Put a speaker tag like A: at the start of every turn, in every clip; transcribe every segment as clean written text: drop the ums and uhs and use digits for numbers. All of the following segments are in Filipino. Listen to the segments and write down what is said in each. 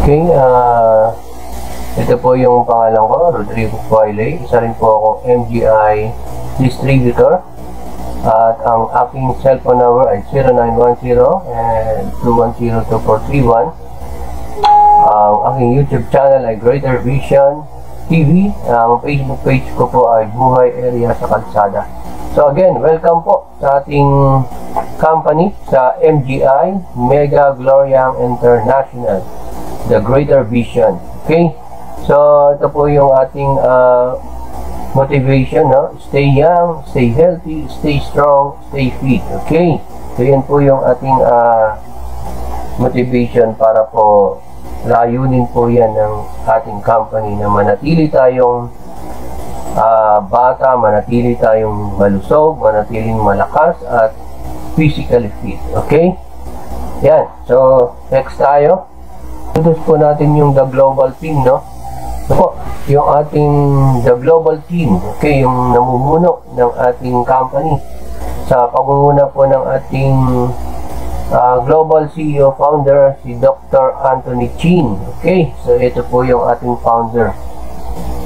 A: Okay, ito po yung pangalan ko, Rodrigo Coyle. Isa rin po akong MGI distributor. At ang aking cellphone number ay 0910-210-2431. Ang aking YouTube channel ay Greater Vision TV. Ang Facebook page ko po ay Buhay Area sa Kalsada. So again, welcome po sa ating company sa MGI Mega Gloriam International, the Greater Vision. Okay, so ito po yung ating motivation, no? Stay young, stay healthy, stay strong, stay fit. Okay, so yan po yung ating motivation para po layunin po yan ng ating company na manatili tayong bata, manatili tayong malusog, manatiling malakas at physically fit. Okay, yan. So next tayo, introduce po natin yung The Global Team, no? So, yung ating The Global Team, okay, yung namumuno ng ating company sa pangunguna po ng ating Global CEO Founder, si Dr. Anthony Chin. Okay, so ito po yung ating founder,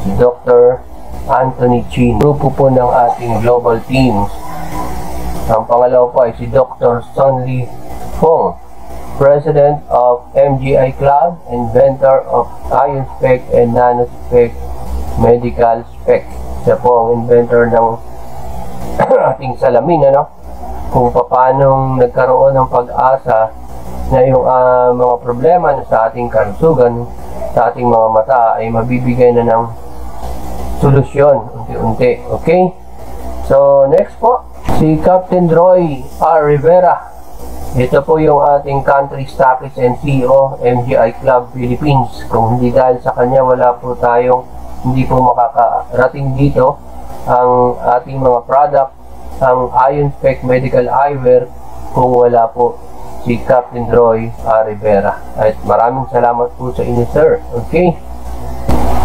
A: si Dr. Anthony Chin. Grupo po ng ating Global Teams. Ang pangalawa po ay si Dr. Sonly Fong, President of MGI Club, inventor of Ion Spec and Nano Spec Medical Spec. Siya po ang inventor ng ating salamin, ano? Kung paano nagkaroon ng pag-asa na yung mga problema na sa ating kalusugan, sa ating mga mata ay mabibigay na ng solusyon unti-unti. Okay? So next po, si Captain Roy R. Rivera. Ito po yung ating country stockist and CEO MGI Club Philippines. Kung hindi dahil sa kanya, wala po tayong, hindi po makakarating dito ang ating mga product, ang Ion Spec Medical Eyewear, kung wala po si Captain Roy R. Rivera. At maraming salamat po sa inyo, sir. Okay,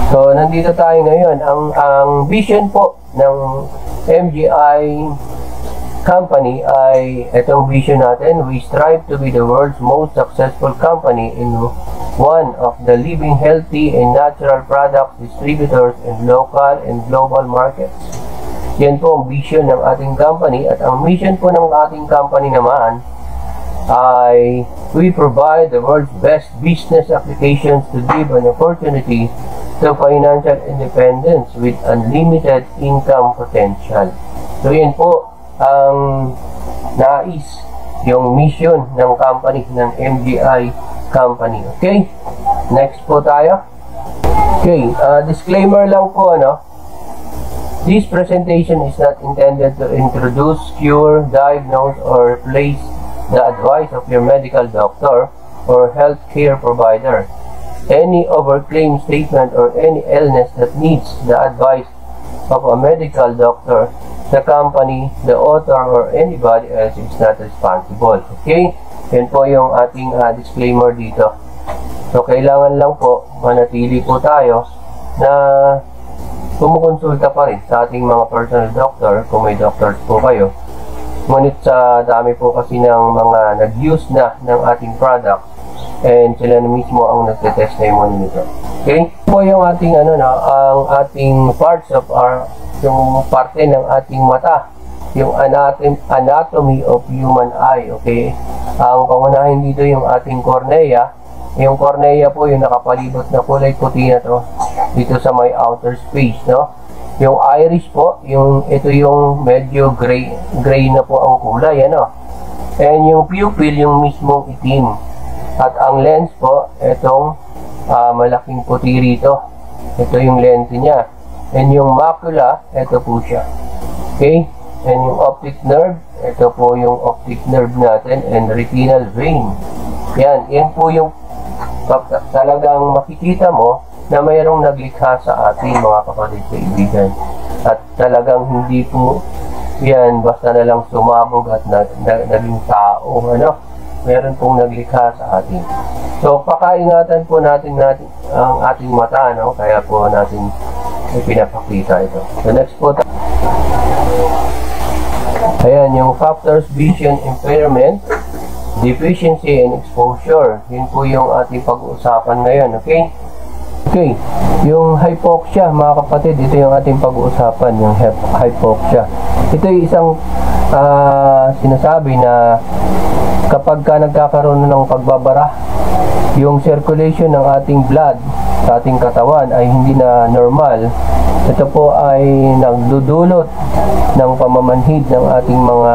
A: so nandito tayo ngayon. Ang vision po ng MGI company ay itong vision natin. We strive to be the world's most successful company in one of the living healthy and natural product distributors in local and global markets. Yan po ang vision ng ating company. At ang mission po ng ating company naman ay we provide the world's best business applications to give an opportunity to financial independence with unlimited income potential. So yan po ang nais, yung mission ng company, ng MGI company. Okay, next po tayo. Okay, disclaimer lang po, ano, this presentation is not intended to introduce, cure, diagnose, or replace the advice of your medical doctor or healthcare provider. Any overclaim statement or any illness that needs the advice of a medical doctor, the company, the author, or anybody else is not responsible. Okay? Yan po yung ating disclaimer dito. So, kailangan lang po manatili po tayo na kumukonsulta pa rin sa ating mga personal doctor kung may doctors po kayo. Ngunit sa dami po kasi ng mga nag-use na ng ating product and sila na mismo ang nagte-testimony nito. Okay? Po yung ating ang ating parts of our, yung parte ng ating mata, yung anatomy of human eye. Okay, ang pangunahin dito yung ating cornea. Yung cornea po yung nakapalibot na kulay puti na to dito sa may outer space, no? Yung iris po, ito yung medyo gray na po ang kulay, ano? And yung pupil yung mismong itim. At ang lens po, itong malaking puti rito. Ito yung lens niya. And yung macula, ito po siya. Okay? And yung optic nerve, ito po yung optic nerve natin, and retinal vein. Yan po yung talagang makikita mo na mayroong naglikha sa ating mga kapatid sa ibigan. At talagang hindi po yan basta na lang sumabog at naging tao, ano? Meron pong naglikha sa atin. So, pakaingatan po natin ang ating mata, no? Kaya po natin pinapakita ito. So, next po. Ayan, yung factors vision impairment. deficiency and exposure. Yun po yung ating pag-uusapan ngayon, okay? Okay, yung hypoxia, mga kapatid, ito yung ating pag-uusapan, yung hypoxia. Ito yung isang sinasabi na kapag ka nagkakaroon ng pagbabara, yung circulation ng ating blood sa ating katawan ay hindi na normal. Ito po ay nagdudulot ng pamamanhid ng ating mga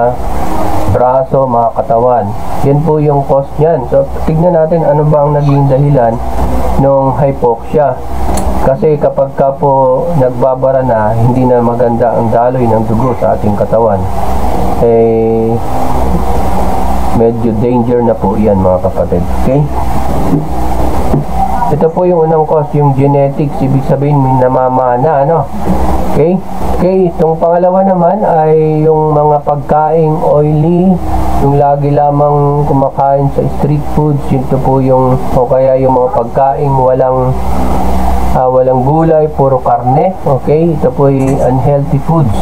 A: braso, mga katawan. Yan po yung cause niyan. So, tignan natin ano ba ang naging dahilan ng hypoxia. Kasi kapag ka po nagbabara na, hindi na maganda ang daloy ng dugo sa ating katawan. Eh, medyo danger na po yan, mga kapatid. Okay? Ito po yung unang cause, yung genetics. Ibig sabihin, may namamana, ano? Okay? Okay, itong pangalawa naman ay yung mga pagkaing oily, yung lagi lamang kumakain sa street foods. Ito po yung, o kaya yung mga pagkaing walang gulay, puro karne. Okay, ito po yung unhealthy foods.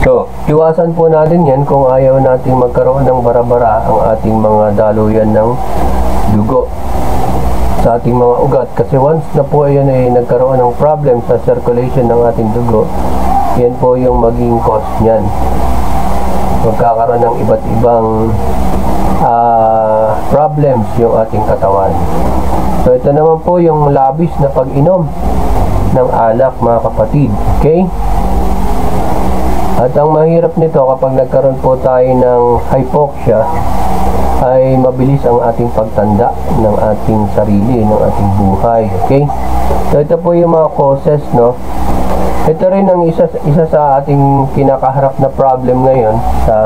A: So, iwasan po natin yan kung ayaw natin magkaroon ng bara-bara ang ating mga daluyan ng dugo sa ating mga ugat. Kasi once na po yan ay nagkaroon ng problem sa circulation ng ating dugo, yan po yung maging cause niyan. Magkakaroon ng iba't ibang problems yung ating katawan. So, ito naman po yung labis na pag-inom ng alak, mga kapatid. Okay? At ang mahirap nito kapag nagkaroon po tayo ng hypoxia ay mabilis ang ating pagtanda ng ating sarili, ng ating buhay. Okay? So ito po yung mga causes, no? Ito rin ang isa sa ating kinakaharap na problem ngayon sa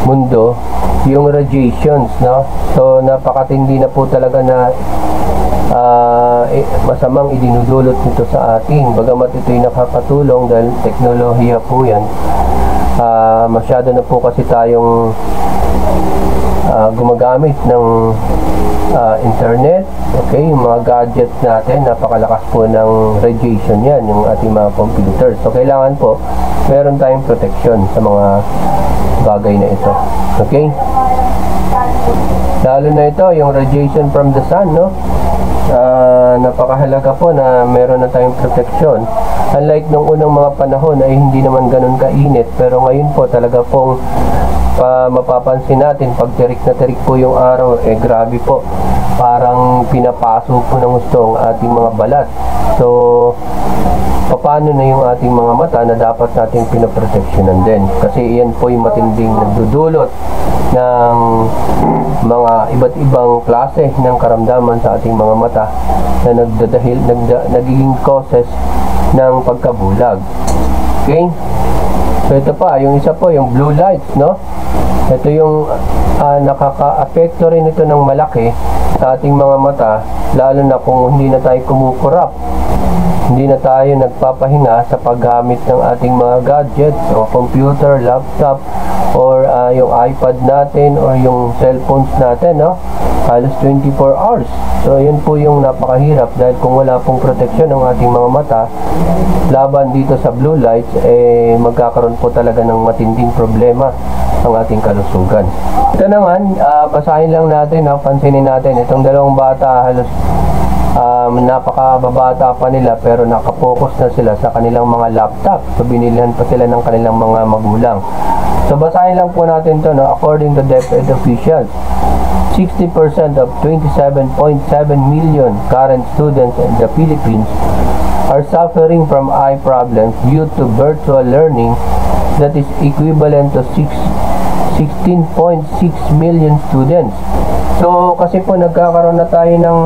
A: mundo, yung radiations, no? So napakatindi na po talaga na masamang idinudulot nito sa atin. Bagamat ito'y nakakatulong dahil teknolohiya po yan, masyado na po kasi tayong gumagamit ng internet. Okay, yung mga gadgets natin, napakalakas po ng radiation yan, yung ating mga computers. So kailangan po meron tayong protection sa mga bagay na ito. Okay, lalo na ito yung radiation from the sun, no? Napakahalaga po na meron na tayong protection. Unlike nung unang mga panahon ay hindi naman ganun kainit, pero ngayon po talaga pong mapapansin natin pag tirik na tirik po yung araw, eh grabe po, parang pinapaso po ng gusto ang ating mga balat. So paano na yung ating mga mata na dapat nating pinaproteksyonan din, kasi iyan po yung matinding nagdudulot ng mga iba't ibang klase ng karamdaman sa ating mga mata na nagiging causes ng pagkabulag. Okay? So ito pa, yung isa po, yung blue lights, no? Ito yung nakaka-apekto rin ito ng malaki sa ating mga mata, lalo na kung hindi na tayo kumukurap, hindi na tayo nagpapahinga sa paggamit ng ating mga gadgets o computer, laptop, or yung iPad natin or yung cellphones natin, no? Halos 24 hours. So yun po yung napakahirap, dahil kung wala pong proteksyon ng ating mga mata laban dito sa blue lights, eh magkakaroon po talaga ng matinding problema ang ating kalusugan. Ito naman, basahin lang natin, pansinin natin itong dalawang bata. Halos napakababata pa nila pero nakapokus na sila sa kanilang mga laptop. So binilihan pa sila ng kanilang mga magulang. So basahin lang po natin to, no? According to DepEd officials, 60% of 27.7 million current students in the Philippines are suffering from eye problems due to virtual learning, that is equivalent to 16.6 million students. So kasi po nagkakaroon na tayo ng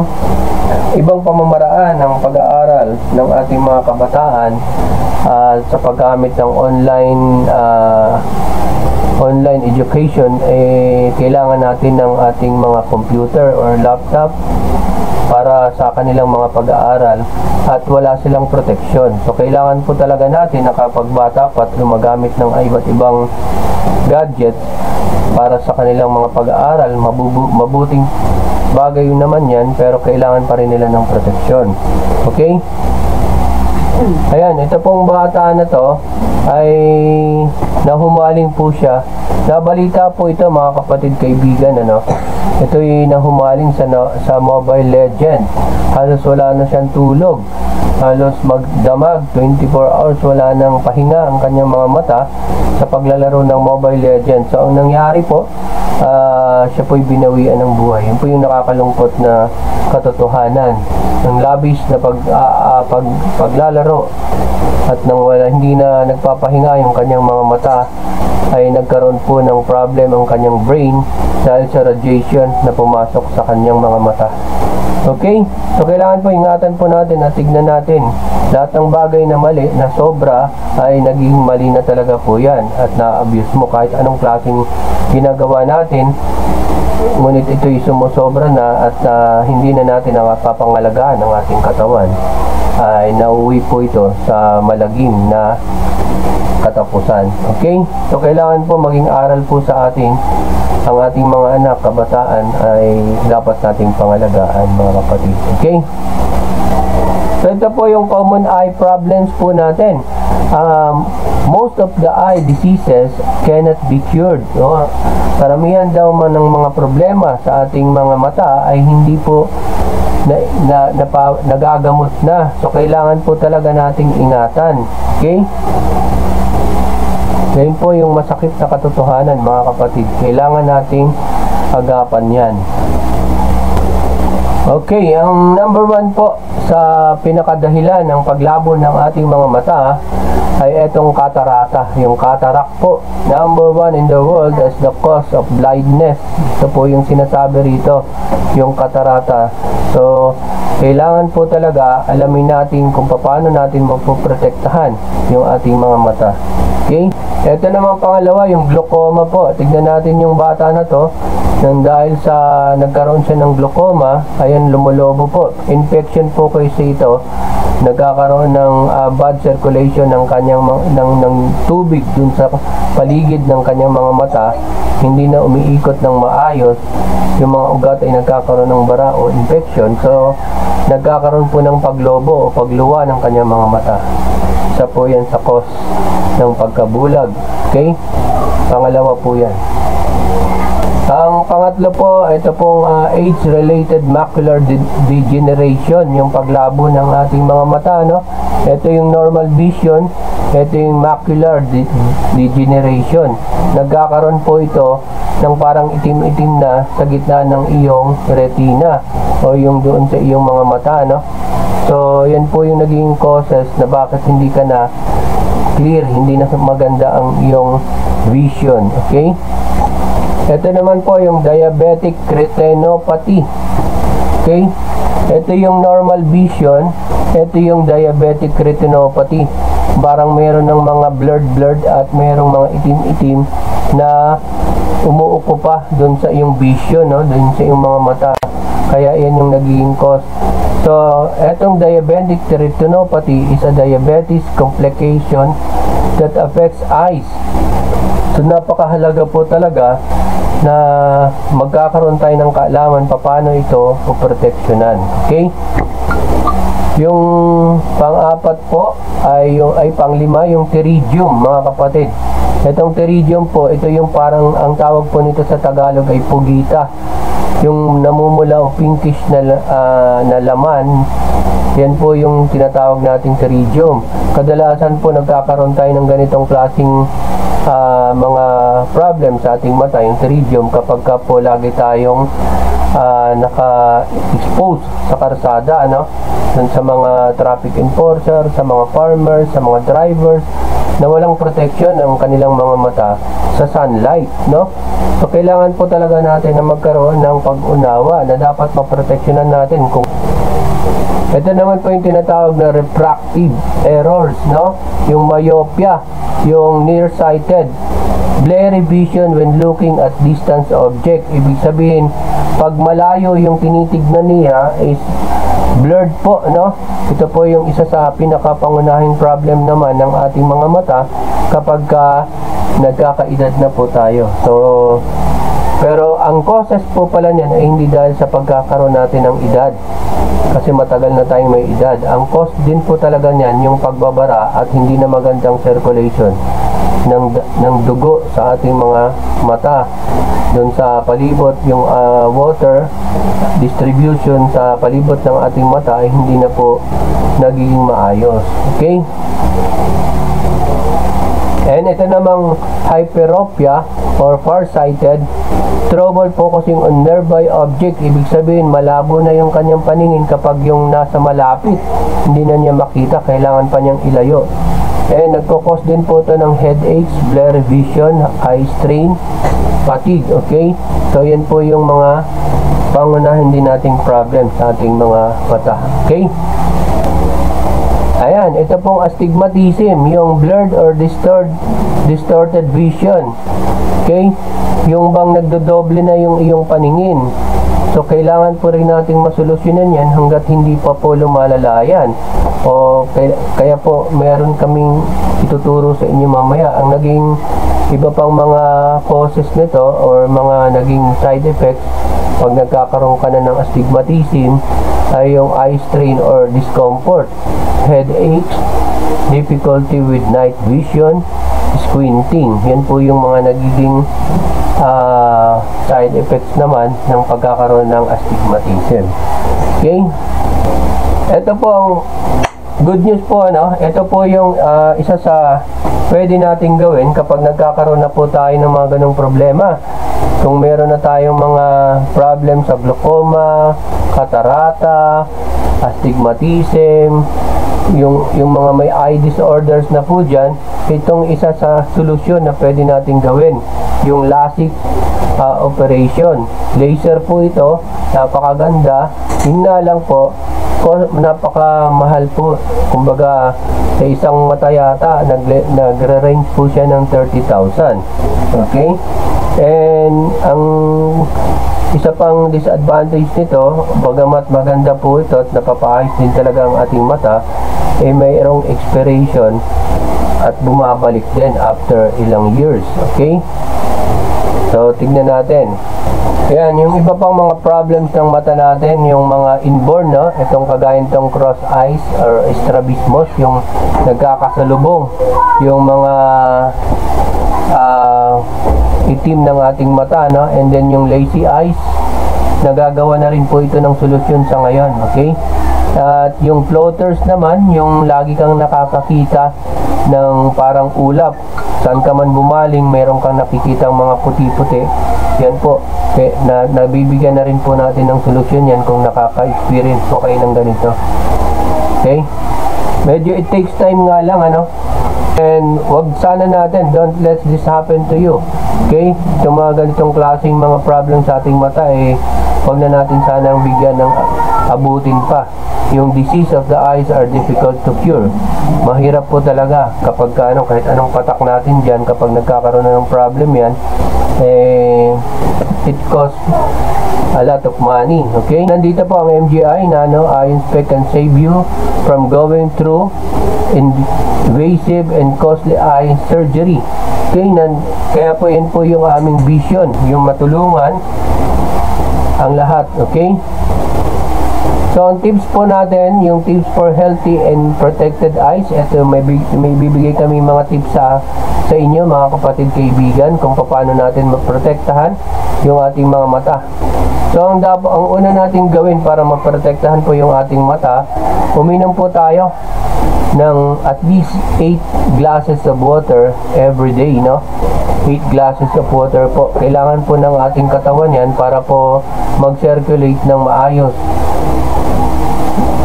A: ibang pamamaraan ng pag-aaral ng ating mga kabataan sa paggamit ng online education. Kailangan natin ng ating mga computer or laptop para sa kanilang mga pag-aaral, at wala silang proteksyon. So kailangan po talaga natin na kapag bata pa gumagamit ng iba't ibang gadgets para sa kanilang mga pag-aaral, mabuting bagay yun naman yan, pero kailangan pa rin nila ng proteksyon. Okay? Ayan, ito pong bata na to ay nahumaling po siya Nabalita po ito mga kapatid kaibigan, ano? Ito yung nahumaling sa Mobile Legends. Halos wala na siyang tulog. Halos magdamag, 24 hours wala nang pahinga ang kanyang mga mata sa paglalaro ng Mobile Legends. So ang nangyari po, siya po'y binawian ng buhay. Yun po yung nakakalungkot na katotohanan ng labis na paglalaro at nang hindi na nagpapahinga yung kanyang mga mata, ay nagkaroon po ng problem ang kanyang brain dahil sa radiation na pumasok sa kanyang mga mata. Okay? So kailangan po ingatan po natin at tignan natin lahat ng bagay na mali na sobra ay naging mali na talaga po yan at na-abuse mo kahit anong klaseng ginagawa natin, ngunit ito'y sumusobra na at hindi na natin napapangalagaan ang ating katawan, ay nauwi po ito sa malagim na katapusan. Okay? So kailangan po maging aral po sa ating ang ating mga anak, kabataan ay dapat nating pangalagaan mga kapatid. Okay? So ito po yung common eye problems po natin. Most of the eye diseases cannot be cured. No? Karamihan daw man ng mga problema sa ating mga mata ay hindi po nagagamot na. So kailangan po talaga nating ingatan. Okay? Ngayon po yung masakit na katotohanan mga kapatid. Kailangan nating agapan yan. Okay, ang number 1 po sa pinakadahilan ng paglabo ng ating mga mata ay etong katarata. Yung cataract po, number 1 in the world as the cause of blindness. Ito po yung sinasabi rito, yung katarata. So, kailangan po talaga alamin natin kung paano natin mapoprotektahan yung ating mga mata. Okay? Ito naman pangalawa, yung glaucoma po. Tignan natin yung bata na to. Nang dahil sa nagkaroon siya ng glaucoma, ayan lumulobo po. Infection po kasi ito. Nagkakaroon ng bad circulation ng kanyang ng tubig dun sa paligid ng kanyang mga mata. Hindi na umiikot ng maayos. Yung mga ugat ay nagkakaroon ng bara o infection. So, nagkakaroon po ng paglobo o pagluwa ng kanyang mga mata. Isa po yan sa cause ng pagkabulag. Okay? Pangalawa po yan. Ang pangatlo po, ito pong age-related macular degeneration, yung paglabo ng ating mga mata, no? Ito yung normal vision, ito yung macular degeneration. Nagkakaroon po ito ng parang itim-itim na sa gitna ng iyong retina o yung doon sa iyong mga mata, no? So, yan po yung naging causes na bakit hindi ka na clear, hindi na maganda ang iyong vision. Okay? Ito naman po yung diabetic retinopathy. Okay? Ito yung normal vision. Ito yung diabetic retinopathy. Parang meron ng mga blurred at merong mga itim-itim na umuupo pa doon sa iyong vision, no? Doon sa iyong mga mata. Kaya yan yung nagiging cause. So, etong diabetic retinopathy is a diabetes complication that affects eyes. So, napakahalaga po talaga na magkakaroon tayo ng kaalaman paano ito poproteksyonan. Okay? Yung pang-apat po ay pang-lima, yung pterygium, mga kapatid. Itong pterygium po, ito yung parang ang tawag po nito sa Tagalog ay pugita. Yung namumula o pinkish na laman, yan po yung tinatawag nating pterygium. Kadalasan po nagkakaroon tayo ng ganitong klaseng mga problem sa ating mata, yung pterygium, kapag po lagi tayong naka-expose sa karsada, ano? Sa mga traffic enforcer, sa mga farmers, sa mga drivers na walang protection ng kanilang mga mata sa sunlight, no? So kailangan po talaga natin na magkaroon ng pag-unawa na dapat maproteksyonan natin. Kung ito naman po yung tinatawag na refractive errors, no? Yung myopia, yung nearsighted, blurry vision when looking at distance object. Ibig sabihin, pag malayo yung tinitignan niya is blurred po, no? Ito po yung isa sa pinakapangunahing problem naman ng ating mga mata kapag nagkakaedad na po tayo. So, pero ang causes po pala niyan ay hindi dahil sa pagkakaroon natin ng edad, kasi matagal na tayong may edad. Ang cause din po talaga niyan yung pagbabara at hindi na magandang circulation ng dugo sa ating mga mata. Doon sa palibot, yung water distribution sa palibot ng ating mata ay hindi na po nagiging maayos. Okay? And ito namang hyperopia or farsighted, trouble focusing on nearby object. Ibig sabihin, malabo na yung kanyang paningin kapag yung nasa malapit, hindi na niya makita, kailangan pa niyang ilayo. And nagkakos din po ito ng headaches, blurry vision, eye strain, fatigue. Okay? So yan po yung mga pangunahin din nating problem sa ating mga mata. Okay? Ayan, ito pong astigmatism, yung blurred or distorted vision. Okay? Yung bang nagdodoble na yung iyong paningin. So, kailangan po rin nating masolusyonan yan hanggat hindi pa po lumalala yan. O, kaya po, meron kaming ituturo sa inyo mamaya. Ang naging iba pang mga causes nito or mga naging side effects pag nagkakaroon ka na ng astigmatism ay yung eye strain or discomfort, headaches, difficulty with night vision, squinting. Yan po yung mga nagiging side effects naman ng pagkakaroon ng astigmatism. Okay? Ito po ang good news po, ano? Ito po yung isa sa pwede nating gawin kapag nagkakaroon na po tayo ng mga ganong problema. Kung meron na tayong mga problem sa glaucoma, catarata, astigmatism, yung mga may eye disorders na po dyan, itong isa sa solusyon na pwede nating gawin, yung LASIK operation. Laser po ito, napakaganda. Yun nga lang po, napakamahal po. Kumbaga, sa isang mata yata, nagre-range po siya ng 30,000. Okay? And ang isa pang disadvantage nito, bagamat maganda po ito at napapaayos din talaga ang ating mata, mayroong expiration at bumabalik din after ilang years. Okay? So, tignan natin. Ayan, yung iba pang mga problems ng mata natin, yung mga inborn, no? Itong kagaya nitong cross eyes or strabismus, yung nagkakasalubong, yung mga itim ng ating mata, no? And then yung lazy eyes, nagagawa na rin po ito ng solusyon sa ngayon. Okay? At yung floaters naman, yung lagi kang nakakakita ng parang ulap, saan ka man bumaling, meron kang nakikita ang mga puti-puti. Yan po, nabibigyan na rin po natin ng solusyon yan kung nakaka-experience po kayo ng ganito. Okay? Medyo it takes time nga lang, ano? And wag sana natin, don't let this happen to you. Okay? Yung mga ganitong klaseng mga problem sa ating mata, wag na natin sanang bigyan ng abutin pa. Yung disease of the eyes are difficult to cure. Mahirap po talaga kapag kahit anong patak natin dyan, kapag nagkakaroon na ng problem yan, it costs a lot of money. Okay? Nandito po ang MGI na Eye Inspect can save you from going through invasive and costly eye surgery. Okay? Kaya po yan po yung aming vision, yung matulungan ang lahat. Okay? So, ang tips po natin, yung tips for healthy and protected eyes, ito may bibigay kami mga tips sa inyo, mga kapatid, kaibigan, kung paano natin maprotektahan yung ating mga mata. So, ang una nating gawin para maprotektahan po yung ating mata, uminom po tayo ng at least 8 glasses of water every day, no? 8 glasses of water po. Kailangan po ng ating katawan yan para po mag-circulate ng maayos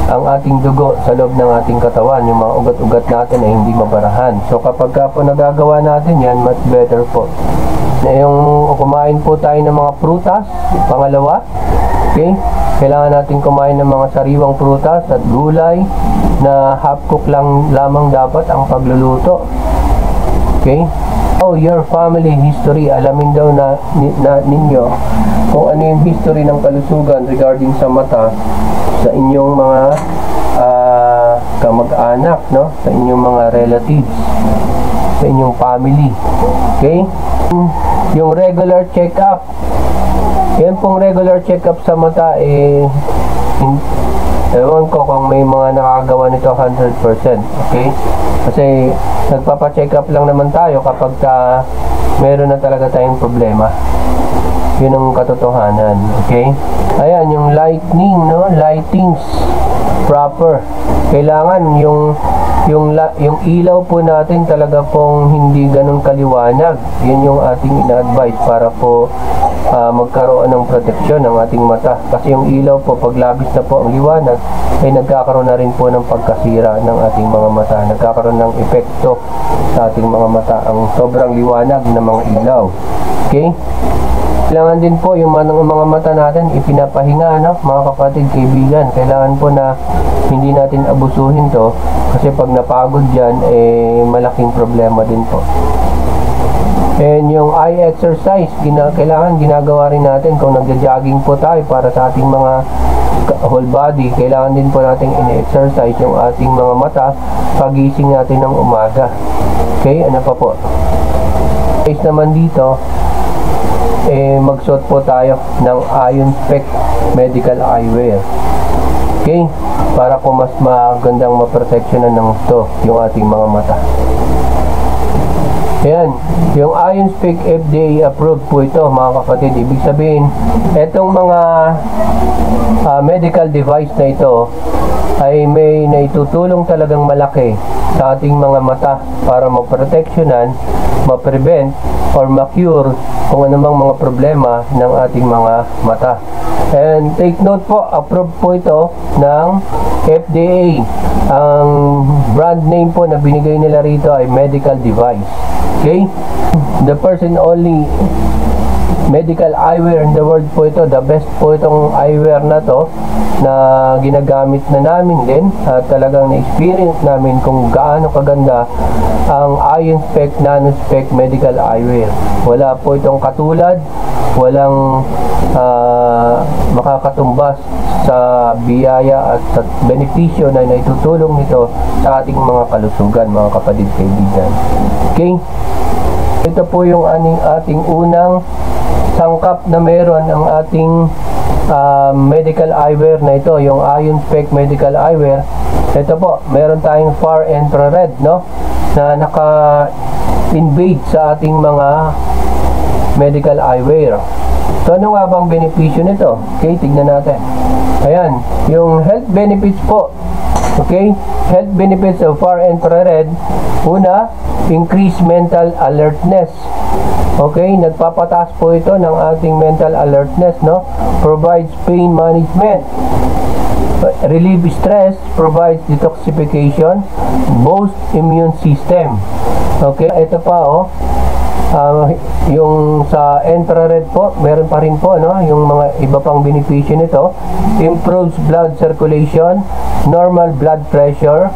A: ang ating dugo sa loob ng ating katawan. Yung mga ugat-ugat natin ay hindi mabarahan. So kapag po nagagawa natin yan, much better po. Yung kumain po tayo ng mga prutas, pangalawa. Okay? Kailangan natin kumain ng mga sariwang prutas at gulay na half cook lang lamang dapat ang pagluluto. Okay? Your family history, alamin daw na ninyo kung ano yung history ng kalusugan regarding sa mata sa inyong mga kamag-anak, no? Sa inyong mga relatives, sa inyong family. Okay? Yung regular check-up, yan pong regular check-up sa mata Ewan ko kung may mga nakagawa nito 100%. Okay? Kasi nagpapa-check up lang naman tayo kapag meron na talaga tayong problema. Yun ang katotohanan. Okay? Ayan, yung lightning, no? Lightings proper. Kailangan yung ilaw po natin talaga pong hindi ganun kaliwanag. Yun yung ating ina-advise para po magkaroon ng proteksyon ng ating mata. Kasi yung ilaw po, pag labis na po ang liwanag, ay nagkakaroon na rin po ng pagkasira ng ating mga mata. Nagkakaroon ng epekto sa ating mga mata ang sobrang liwanag ng mga ilaw. Okay? Kailangan din po yung mga mata natin ipinapahinga, no? Mga kapatid, kaibigan. Kailangan po na hindi natin abusuhin to kasi pag napagod dyan, malaking problema din po. And yung eye exercise, kailangan ginagawa rin natin kung nagja-jogging po tayo para sa ating mga whole body. Kailangan din po natin in-exercise yung ating mga mata pagising natin ng umaga. Okay, ano pa po? Guys naman dito, magsuot po tayo ng Ion Spec Medical Eyewear. Okay? Para po mas magandang maproteksyonan ng gusto yung ating mga mata. Ayan, yung Ion Spec FDA approved po ito, mga kapatid. Ibig sabihin, etong mga medical device na ito ay may naitutulong talagang malaki sa ating mga mata para maproteksyonan, ma-prevent, or ma-cure kung anumang mga problema ng ating mga mata. And take note po, approved po ito ng FDA. Ang brand name po na binigay nila rito ay medical device. Okay? The first and only medical eyewear in the world po ito. The best po itong eyewear na to na ginagamit na namin din at talagang na-experience namin kung gaano kaganda ang Ion Spec Nano Spec Medical Eyewear. Wala po itong katulad, walang makakatumbas sa biyaya at sa benepisyo na naitutulong nito sa ating mga kalusugan, mga kapatid, kaibigan. Okay? Ito po yung ating unang sangkap na meron ang ating medical eyewear na ito, yung Ion Spec Medical Eyewear. Ito po, meron tayong far infrared, no, na naka-invade sa ating mga medical eyewear. So ano nga bang benepisyo nito? Okay, tignan natin. Ayan, yung health benefits po. Okay, health benefits of far infrared. Una, increase mental alertness. Okay, nagpapataas po ito ng ating mental alertness, no? Provides pain management, relieve stress, provides detoxification, boost immune system. Okay, ito pa, yung sa infrared po, meron pa rin po, no? Yung mga iba pang benepisyo nito. Improves blood circulation, normal blood pressure,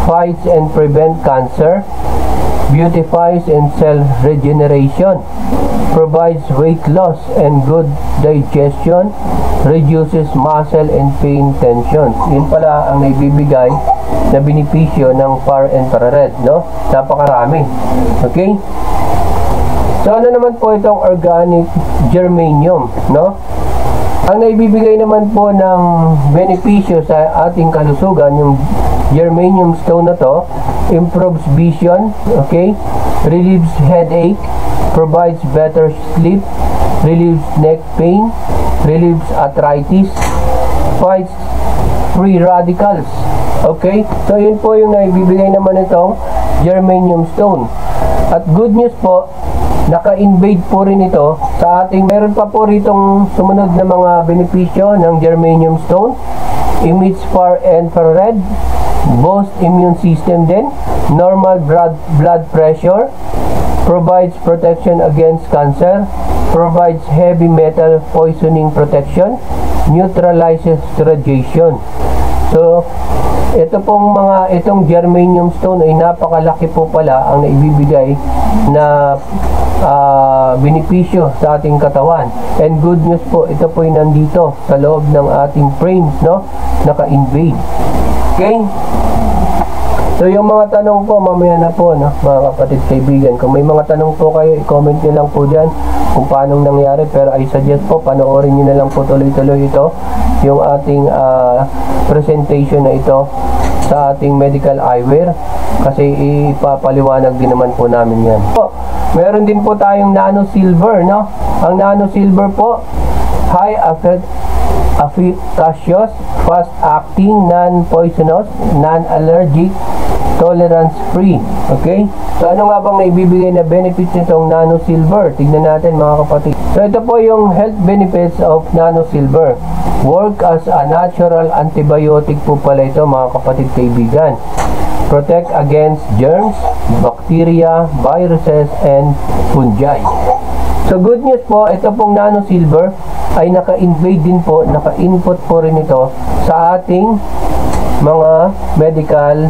A: fights and prevent cancer, beautifies and cell regeneration, provides weight loss and good digestion, reduces muscle and pain tensions. Yun pala ang naibibigay na benepisyo ng far infrared, no? Napakarami. Okay? So ano naman po itong organic germanium, no? Ang naibibigay naman po ng benepisyo sa ating kalusugan, yung germanium stone na to, improves vision, okay? Relieves headache, provides better sleep, relieves neck pain, relieves arthritis, fights free radicals. Okay? So yun po yung naibibigay naman itong germanium stone. At good news po, naka-invade po rin ito sa ating, meron pa po ritong sumunod na mga benepisyo ng germanium stone. Emits far infrared, boost immune system din, normal blood pressure, provides protection against cancer, provides heavy metal poisoning protection, neutralizes radiation. So itong germanium stone ay napakalaki po pala ang naibibigay na benepisyo sa ating katawan. And good news po, ito po ay nandito sa loob ng ating frames, no? Naka-invade. Okay? So yung mga tanong po, mamaya na po, no? Mga kapatid, kaibigan, kung may mga tanong po kayo, i-comment nyo lang po dyan kung paano nangyari, pero I suggest po panoorin nyo na lang po tuloy-tuloy ito, yung ating presentation na ito sa ating medical eyewear, kasi ipapaliwanag din naman po namin yan. Meron din po tayong nano silver, no? Ang nano silver po, high efficacious, fast acting, non-poisonous, non-allergic, tolerance free. Okay? So ano nga bang naibibigay na benefits nitong nano silver? Tignan natin mga kapatid. So ito po yung health benefits of nano silver. Work as a natural antibiotic po pala ito mga kapatid kaibigan. Protect against germs, bacteria, viruses, and fungi. So good news po, ito pong nano silver ay naka-invade din po, naka-input po rin ito sa ating mga medical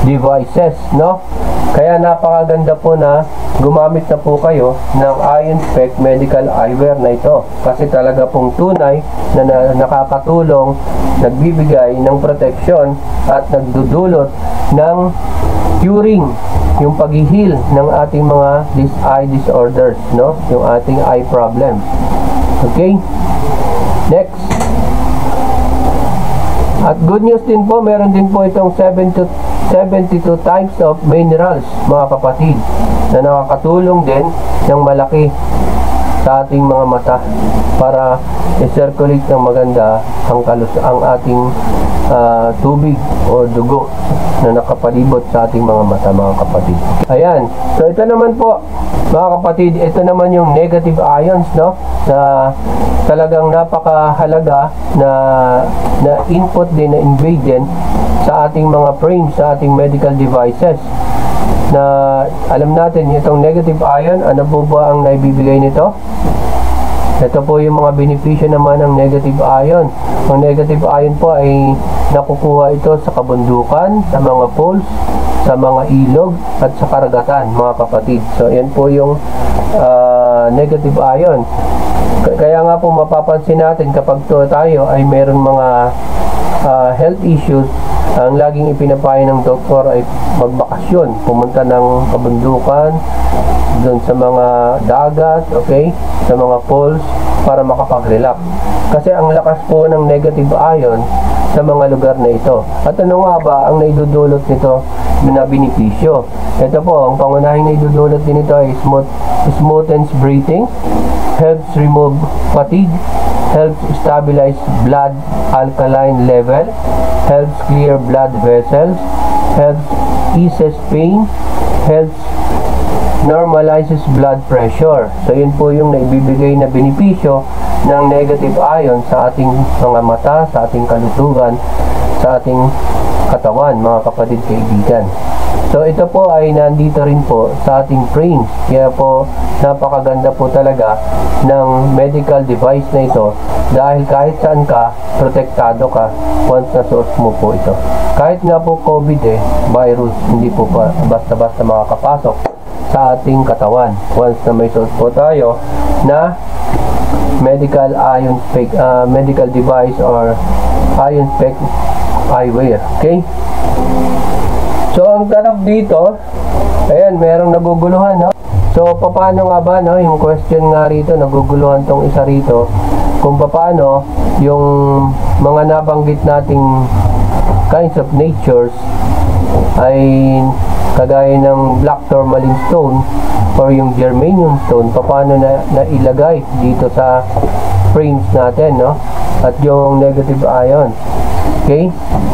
A: devices, no? Kaya napakaganda po na gumamit na po kayo ng IonSpec medical eyewear na ito, kasi talaga pong tunay na nakakatulong, nagbibigay ng protection at nagdudulot ng curing, yung pag-heal ng ating mga eye disorders, no? Yung ating eye problem. Okay? Next. At good news din po, meron din po itong 72 types of minerals, mga kapatid, na nakakatulong din ng malaki sa ating mga mata para i-circulate ng maganda ang ating tubig o dugo na nakapalibot sa ating mga mata, mga kapatid. Ayan. So ito naman po, mga kapatid, ito naman yung negative ions, no? Na talagang napakahalaga na input din, na invade din sa ating mga frames, sa ating medical devices. Na alam natin, itong negative ion, ano po ba ang naibibigay nito? Ito po yung mga benepisyo naman ng negative ion. Ang negative ion po ay nakukuha ito sa kabundukan, sa mga poles, sa mga ilog, at sa karagatan, mga kapatid. So, yan po yung negative ion. Kaya nga po mapapansin natin kapag tayo ay meron mga health issues, ang laging ipinapayo ng doktor ay magbakasyon, pumunta ng kabundukan, doon sa mga dagat, okay, sa mga pools, para makapag-relax. Kasi ang lakas po ng negative ion sa mga lugar na ito. At ano nga ba ang naidudulot nito na benepisyo? Ito po, ang pangunahing naidudulot din ito ay smoothens breathing, helps remove fatigue, helps stabilize blood alkaline level, helps clear blood vessels, helps eases pain, helps normalizes blood pressure. So yun po yung naibibigay na benepisyo ng negative ion sa ating mga mata, sa ating kalusugan, sa ating katawan, mga kapatid kaibigan. So ito po ay nandito rin po sa ating frames. Kaya po napakaganda po talaga ng medical device na ito, dahil kahit saan ka, protektado ka once nasuot mo po ito. Kahit nga po COVID virus, hindi po pa basta-basta makakapasok sa ating katawan once na may suot po tayo na medical medical device or IonSpec eyewear. Okay? So ang tanong dito, ayan, merong naguguluhan, no? So paano nga ba, no? Yung question nga rito, naguguluhan tong isa rito, kung paano yung mga nabanggit nating kinds of natures ay kagaya ng black tourmaline stone or yung germanium stone, paano na ilagay dito sa frames natin, no? At yung negative ion, okay,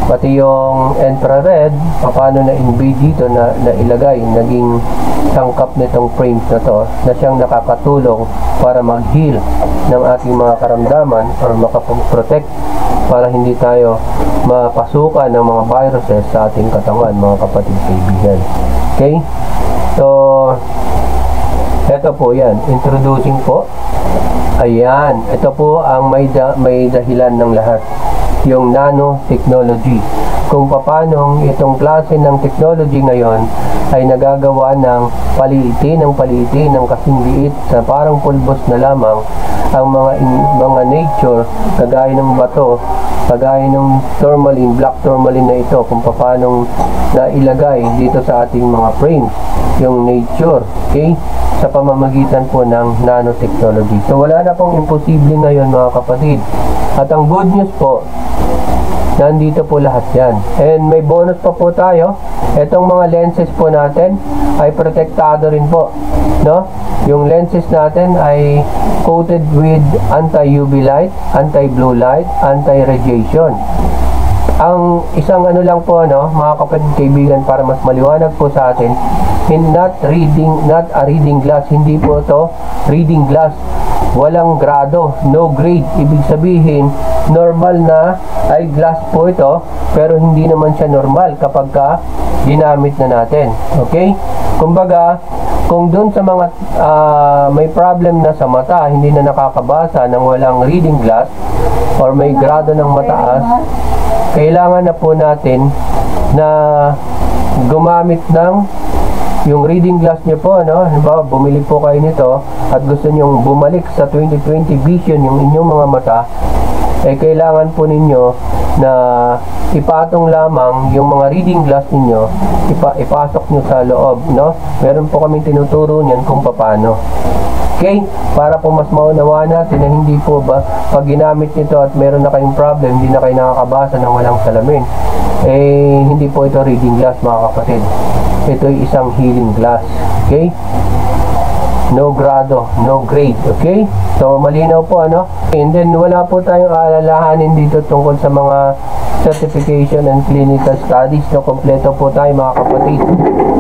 A: pati yung infrared, paano na invade dito na ilagay, naging sangkap nitong frames na to, na siyang nakakatulong para mag-heal ng ating mga karamdaman or makapag-protect para hindi tayo mapasukan ng mga viruses sa ating katawan, mga kapatid kaibigan. Okay? So, ito po yan. Introducing po. Ayan. Ito po ang may dahilan ng lahat. Yung nanotechnology. Kung paano itong klase ng technology ngayon ay nagagawa ng paliitin ng kasing liit sa parang pulbos na lamang ang mga nature, kagaya ng bato, kagaya ng tourmaline, black tourmaline na ito, kung paano nailagay dito sa ating mga frames, yung nature, okay, sa pamamagitan po ng nanotechnology. So wala na pong imposible ngayon mga kapatid. At ang good news po, nandito po lahat yan. And may bonus pa po tayo. Itong mga lenses po natin ay protektado rin po, no? Yung lenses natin ay coated with anti-UV light, anti-blue light, anti-radiation. Ang isang ano lang po, no, mga kapatid kaibigan, para mas maliwanag po sa atin, not a reading glass. Hindi po ito reading glass. Walang grado, no grade. Ibig sabihin, normal na eyeglass po ito, pero hindi naman siya normal kapag ka ginamit na natin. Okay? Kumbaga, kung doon sa mga may problem na sa mata, hindi na nakakabasa ng walang reading glass or may grado ng mataas, kailangan na po natin na gumamit ng yung reading glass nyo po, no? Halimbawa, bumili po kayo nito at gusto nyong bumalik sa 20/20 vision yung inyong mga mata, eh kailangan po ninyo na ipatong lamang yung mga reading glass ninyo, ipasok nyo sa loob, no? Meron po kaming tinuturo niyan kung paano. Okay? Para po mas maunawaan natin na hindi po ba pag ginamit nito at meron na kayong problem, hindi na kayo nakakabasa ng walang salamin, eh hindi po ito reading glass mga kapatid. Ito ay isang healing glass. Okay? No grado, no grade. Okay? So malinaw po, ano? And then wala po tayong alalahanin dito tungkol sa mga certification and clinical studies. No, kompleto po tayo mga kapatid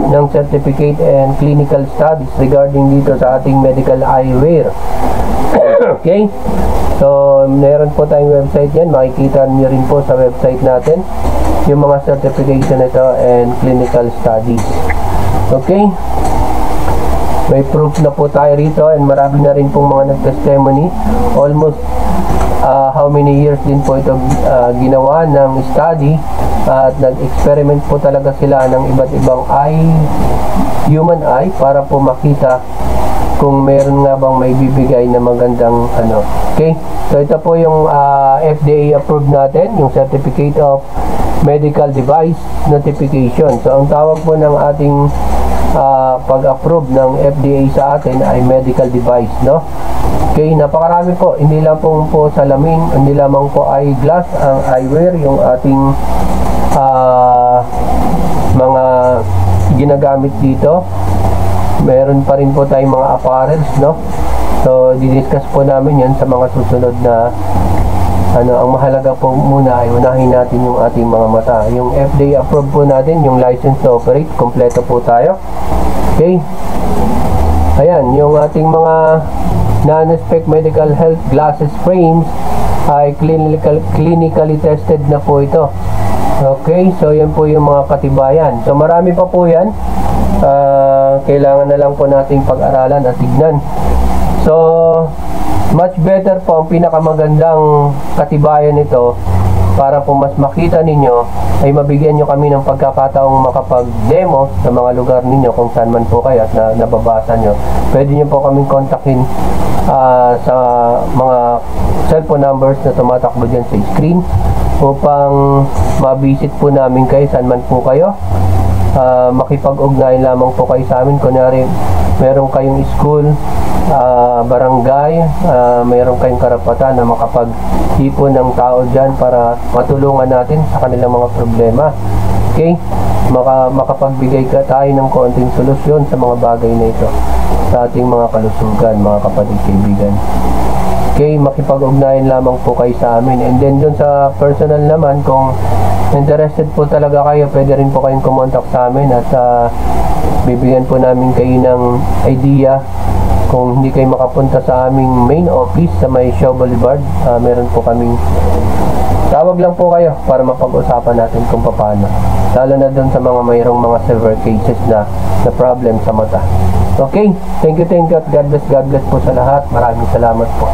A: ng certificate and clinical studies regarding dito sa ating medical eyewear. Okay? So meron po tayong website yan. Makikita niyo rin po sa website natin yung mga certification ito and clinical studies. Okay? May proof na po tayo rito and marami na rin pong mga nag-testimony. Almost how many years din po ito ginawa ng study at nag-experiment po talaga sila ng iba't ibang human eye para po makita kung meron nga bang may bibigay na magandang ano. Okay? So ito po yung FDA approved natin, yung Certificate of Medical Device Notification. So ang tawag po ng ating pag-approve ng FDA sa atin ay medical device, no? Okay, napakarami po. Hindi lang po salamin, hindi lamang po eyeglass, ang eyewear, yung ating mga ginagamit dito. Meron pa rin po tayong mga apparels, no? So, didiscuss po namin yan sa mga susunod na ano. Ang mahalaga po muna ay unahin natin yung ating mga mata. Yung FDA approved po natin, yung license to operate, kompleto po tayo. Okay? Ayan, yung ating mga non-spec medical health glasses frames ay clinically tested na po ito. Okay, so yan po yung mga katibayan. So marami pa po yan. Kailangan na lang po nating pag-aralan at tignan. So much better po, ang pinakamagandang katibayan nito para po mas makita ninyo ay mabigyan nyo kami ng pagkakataong makapag-demo sa mga lugar ninyo kung saan man po kayo at nababasa nyo. Pwede nyo po kaming kontakin sa mga cellphone numbers na tumatakbo dyan sa screen upang ma-visit po namin kayo saan man po kayo. Makipag-ugnayan lamang po kayo sa amin. Kunyari meron kayong school, barangay, mayroon kayong karapatan na makapag-ipon ng tao dyan para matulungan natin sa kanilang mga problema. Okay? Makapagbigay tayo ng konting solusyon sa mga bagay na ito sa ating mga kalusugan, mga kapatid, kaibigan. Okay? Makipag-ugnayan lamang po kayo sa amin. And then dun sa personal naman, kung interested po talaga kayo, pwede rin po kayong kumontak sa amin at bibigyan po namin kayo ng idea. Kung hindi kayo makapunta sa aming main office sa may Shaw Boulevard, meron po kaming tawag lang po kayo para mapag-usapan natin kung paano, lalo na dun sa mga mayroong mga severe cases na problem sa mata. Okay, thank you at God bless po sa lahat. Maraming salamat po.